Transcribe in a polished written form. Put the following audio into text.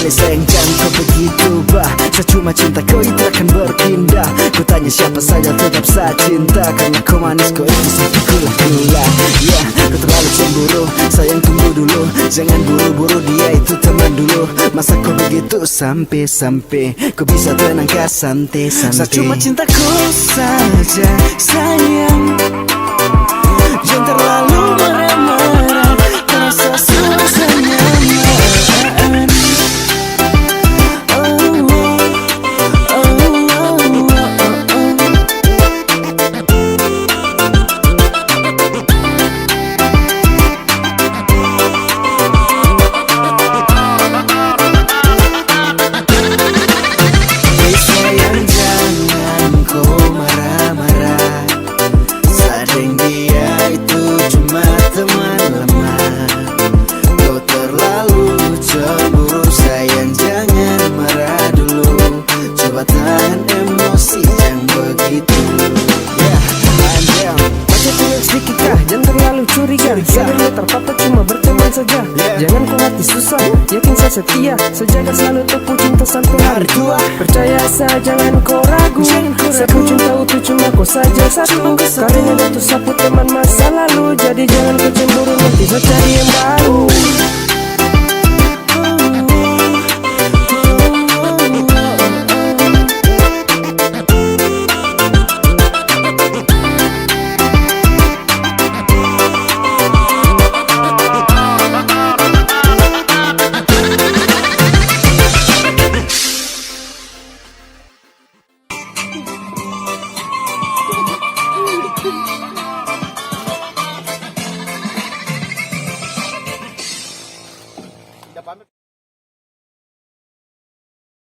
sekali sayang, jangan kau begitu bah. Saya cuma cinta kau itu akan berpindah. Ku tanya siapa saja tetap saya cinta, karena kau manis kau itu seperti gula-gula. Ya, kau terlalu cemburu, sayang tunggu dulu. Jangan buru-buru, dia itu teman dulu. Masa kau begitu sampai-sampai kau bisa tenang kah santai-santai. Saya cuma cinta kau saja sayang, jangan terlalu marah-marah, terasa suasana nyaman. Tahan emosi yang begitu. Baca cuek sedikit kah, jangan terlalu curiga. Sadarnya terpapa cuma berteman saja. Jangan kau hati susah, yakin saya setia. Sejaga selalu tepu cinta sampai hari tua. Percaya saya, jangan kau ragu. Sapu cinta utuh cuma kau saja satu. Karena itu sapu teman masa lalu. Jadi jangan kau cemburu, nanti kau cari yang baru.